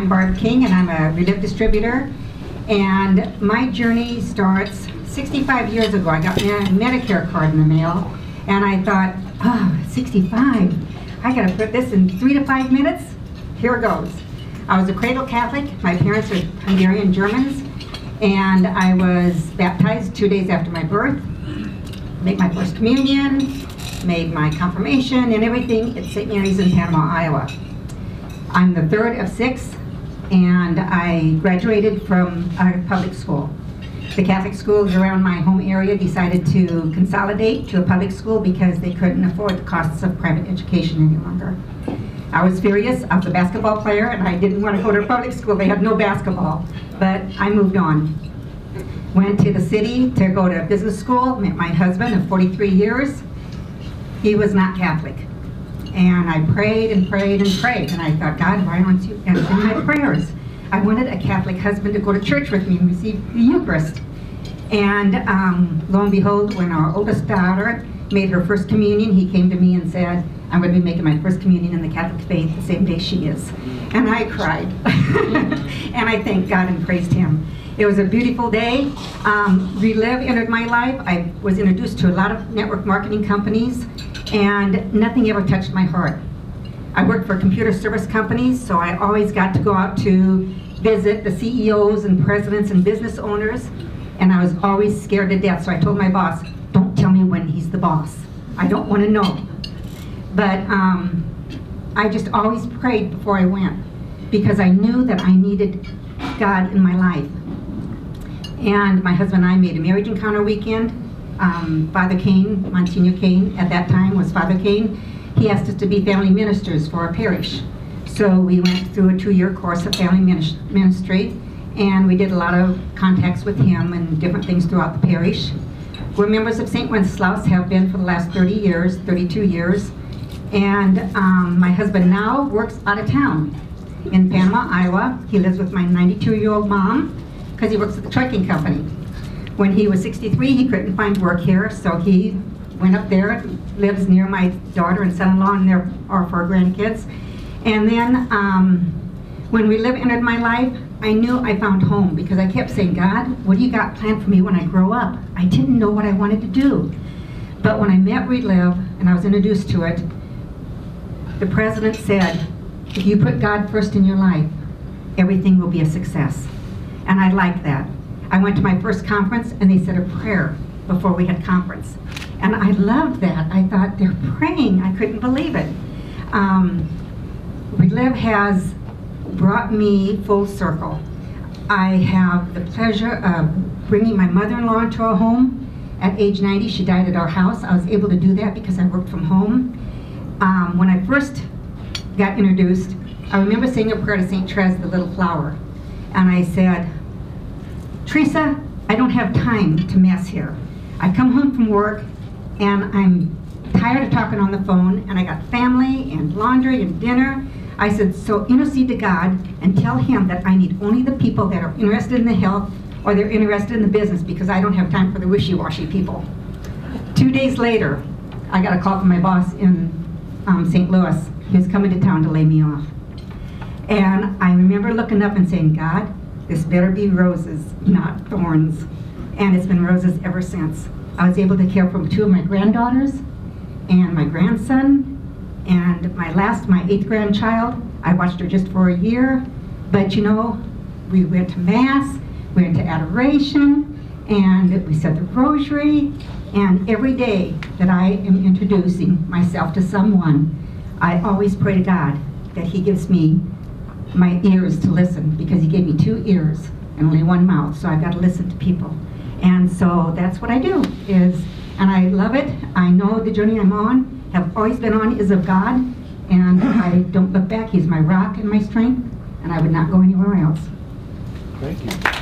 I'm Barb King, and I'm a Reliv distributor. And my journey starts 65 years ago. I got my Medicare card in the mail, and I thought, oh, 65. I gotta put this in 3 to 5 minutes. Here it goes. I was a cradle Catholic. My parents are Hungarian Germans, and I was baptized 2 days after my birth. Made my first communion, made my confirmation and everything at St. Mary's in Panama, Iowa. I'm the third of 6, and I graduated from a public school. The Catholic schools around my home area decided to consolidate to a public school because they couldn't afford the costs of private education any longer. I was furious. I was a basketball player, and I didn't want to go to a public school. They had no basketball, but I moved on. Went to the city to go to business school, met my husband of 43 years. He was not Catholic. And I prayed and prayed and prayed, and I thought, God, why aren't you answering my prayers? I wanted a Catholic husband to go to church with me and receive the Eucharist. And lo and behold, when our oldest daughter made her first communion, he came to me and said, I'm going to be making my first communion in the Catholic faith the same day she is. And I cried. And I thanked God and praised him. It was a beautiful day. Reliv entered my life. I was introduced to a lot of network marketing companies, and nothing ever touched my heart. I worked for computer service companies, so I always got to go out to visit the CEOs and presidents and business owners, and I was always scared to death. So I told my boss, don't tell me when he's the boss. I don't want to know. But I just always prayed before I went, because I knew that I needed God in my life. And my husband and I made a marriage encounter weekend. Father Kane, Monsignor Kane, at that time was Father Kane. He asked us to be family ministers for our parish. So we went through a 2-year course of family ministry, and we did a lot of contacts with him and different things throughout the parish. We're members of St. Wenceslaus, have been for the last 32 years. And my husband now works out of town in Panama, Iowa. He lives with my 92-year-old mom because he works at the trucking company. When he was 63, he couldn't find work here, so he went up there, lives near my daughter and son-in-law and their 4 grandkids. And then when Reliv entered my life, I knew I found home, because I kept saying, God, what do you got planned for me when I grow up? I didn't know what I wanted to do. But when I met Reliv and I was introduced to it, the president said, if you put God first in your life, everything will be a success. And I liked that. I went to my first conference, and they said a prayer before we had conference. And I loved that. I thought, they're praying. I couldn't believe it. Reliv has brought me full circle. I have the pleasure of bringing my mother-in-law into our home. At age 90, she died at our house. I was able to do that because I worked from home. When I first got introduced, I remember saying a prayer to St. Therese, the little flower. And I said, Teresa, I don't have time to mess here. I come home from work, and I'm tired of talking on the phone, and I got family and laundry and dinner. I said, so intercede to God and tell him that I need only the people that are interested in the health or they're interested in the business, because I don't have time for the wishy-washy people. 2 days later, I got a call from my boss in St. Louis. He was coming to town to lay me off. And I remember looking up and saying, God, this better be roses, not thorns. And it's been roses ever since. I was able to care for 2 of my granddaughters and my grandson, and my 8th grandchild. I watched her just for a year, but you know, we went to Mass, we went to adoration, and we said the rosary, and every day that I am introducing myself to someone, I always pray to God that he gives me my ears to listen, because he gave me 2 ears and only 1 mouth, so I've got to listen to people. And so that's what I do, and I love it. I know the journey I'm on, have always been on, is of God, and I don't look back. He's my rock and my strength, and I would not go anywhere else. Thank you.